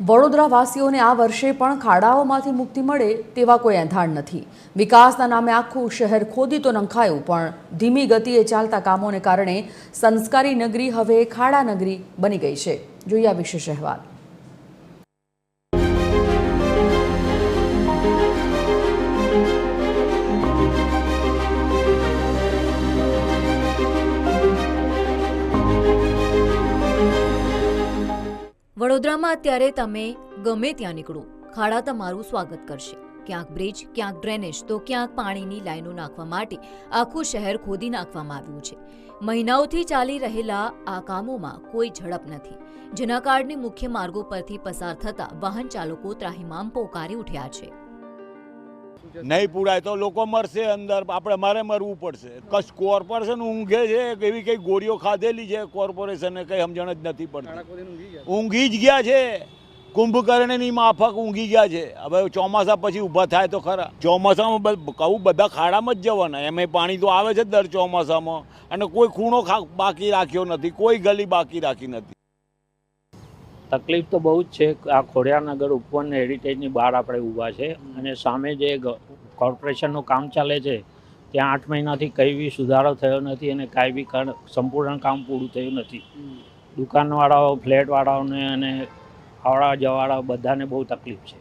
વડોદરાવાસીઓને આ વર્ષે પણ ખાડાઓમાંથી મુક્તિ મળે તેવા કોઈ એંધાણ નથી। વિકાસના નામે આખું શહેર ખોદી તો નંખાયું, પણ ધીમી ગતિએ ચાલતા કામોને કારણે સંસ્કારી નગરી હવે ખાડા નગરી બની ગઈ છે। જોઈએ આ વિશેષ અહેવાલ। વડોદરામાં અત્યારે તમે ગમે ત્યાં નીકળો, ખાડા તમારું સ્વાગત કરશે। ક્યાંક બ્રિજ, ક્યાંક ડ્રેનેજ તો ક્યાંક પાણીની લાઈનો નાખવા માટે આખું શહેર ખોદી નાખવામાં આવ્યું છે। મહિનાઓથી ચાલી રહેલા આ કામોમાં કોઈ ઝડપ નથી, જેના કારણે મુખ્ય માર્ગો પરથી પસાર થતા વાહન ચાલકો ત્રાહિમામ પોકારી ઉઠ્યા છે। નહીં પૂરાય તો લોકો મરશે અંદર, આપણે મારે મરવું પડશે। કચ્છ કોર્પોરેશન ઊંઘે છે, એવી કઈ ગોળીઓ ખાધેલી છે કોર્પોરેશને, કઈ સમજણ જ નથી પડતી। ઊંઘી જ ગયા છે, કુંભકર્ણની માફક ઊંઘી ગયા છે। હવે ચોમાસા પછી ઊભા થાય તો ખરા। ચોમાસામાં કહું બધા ખાડામાં જ જવાના, એમાં પાણી તો આવે છે દર ચોમાસામાં, અને કોઈ ખૂણો બાકી રાખ્યો નથી, કોઈ ગલી બાકી રાખી નથી। તકલીફ તો બહુ જ છે। આ ખોડિયારનગર ઉપવન હેરિટેજની બહાર આપણે ઊભા છે, અને સામે જે કોર્પોરેશનનું કામ ચાલે છે ત્યાં 8 મહિનાથી કંઈ બી સુધારો થયો નથી, અને કાંઈ બી સંપૂર્ણ કામ પૂરું થયું નથી। દુકાનવાળાઓ, ફ્લેટવાળાઓને અને આવડા જવાળા બધાને બહુ તકલીફ છે।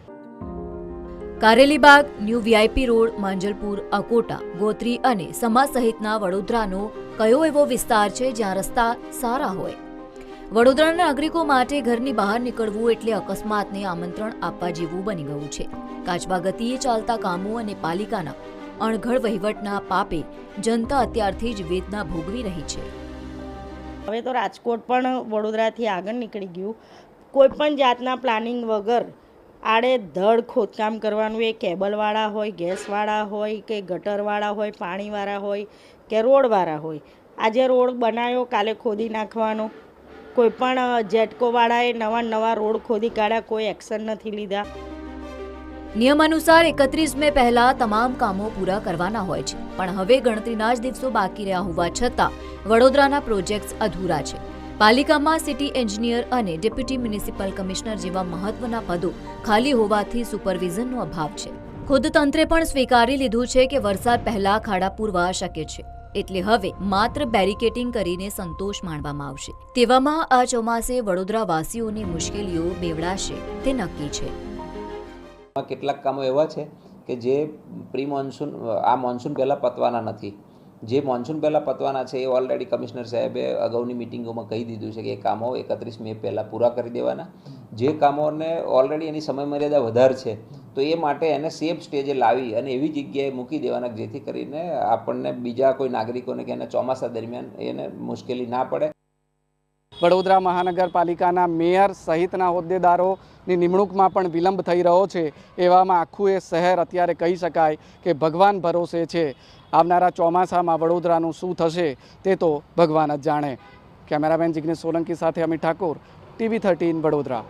Karelibagh, new VIP road, Manjalpur, Akota, Gotri અને સમા સહિતના વડોદરાનો કયો એવો વિસ્તાર છે જ્યાં રસ્તા સારા હોય? વડોદરાના નાગરિકો માટે ઘરની બહાર નીકળવું એટલે અકસ્માતને આમંત્રણ આપવા જેવું બની ગયું છે। કાચબા ગતિએ ચાલતા કામો અને પાલિકાના અણઘડ વહીવટના પાપે જનતા અત્યારથી જ વેદના ભોગવી રહી છે। હવે તો રાજકોટ પણ વડોદરાથી આગળ નીકળી ગયું। કોઈ પણ જાતના પ્લાનિંગ વગર આડેધડ ખોદકામ કરવાનું, એ કેબલવાળા હોય, ગેસવાળા હોય કે ગટરવાળા હોય, પાણીવાળા હોય કે રોડવાળા હોય। આજે રોડ બનાવ્યો, કાલે ખોદી નાખવાનો। કોઈ પણ જેટકોવાળાએ નવા રોડ ખોદી કાઢ્યા, કોઈ એક્શન નથી લીધા। નિયમ અનુસાર 31 મે પહેલા તમામ કામો પૂરા કરવાના હોય છે, પણ હવે ગણતરીના જ દિવસો બાકી રહ્યા હોવા છતાં વડોદરાના પ્રોજેક્ટ્સ અધૂરા છે। પાલિકામાં સિટી એન્જિનિયર અને ડેપ્યુટી મ્યુનિસિપલ કમિશનર જેવા મહત્વના પદો ખાલી હોવાથી સુપરવિઝનનો અભાવ છે। ખુદ તંત્રે પણ સ્વીકારી લીધું છે કે વરસાદ પહેલા ખાડા પૂરવા શક્ય છે, એટલે હવે માત્ર બેરિકેટિંગ કરીને સંતોષ માણવામાં આવશે। તેવામાં આ ચોમાસે વડોદરાવાસીઓની મુશ્કેલીઓ બેવડાશે તે નક્કી છે। કેટલાક કામો એવા છે કે જે પ્રી મોન્સૂન આ મોન્સૂન પહેલાં પતવાના નથી। જે મોન્સૂન પહેલાં પતવાના છે એ ઓલરેડી કમિશનર સાહેબે અગાઉની મિટિંગોમાં કહી દીધું છે કે એ કામો 31 મે પહેલાં પૂરા કરી દેવાના। જે કામોને ઓલરેડી એની સમયમર્યાદા વધારે છે તો એ માટે એને સેફ સ્ટેજે લાવી અને એવી જગ્યાએ મૂકી દેવાના જેથી કરીને આપણને બીજા કોઈ નાગરિકોને કે એને ચોમાસા દરમિયાન એને મુશ્કેલી ના પડે। વડોદરા મહાનગરપાલિકાના મેયર સહિતના હોદ્દેદારોની નિમણૂકમાં પણ વિલંબ થઈ રહ્યો છે। એવામાં આખું એ શહેર અત્યારે કહી શકાય કે ભગવાન ભરોસે છે। આવનારા ચોમાસામાં વડોદરાનું શું થશે તે તો ભગવાન જ જાણે। કેમેરામેન જિગ્નેશ સોલંકી સાથે અમિત ઠાકોર, TV13 વડોદરા।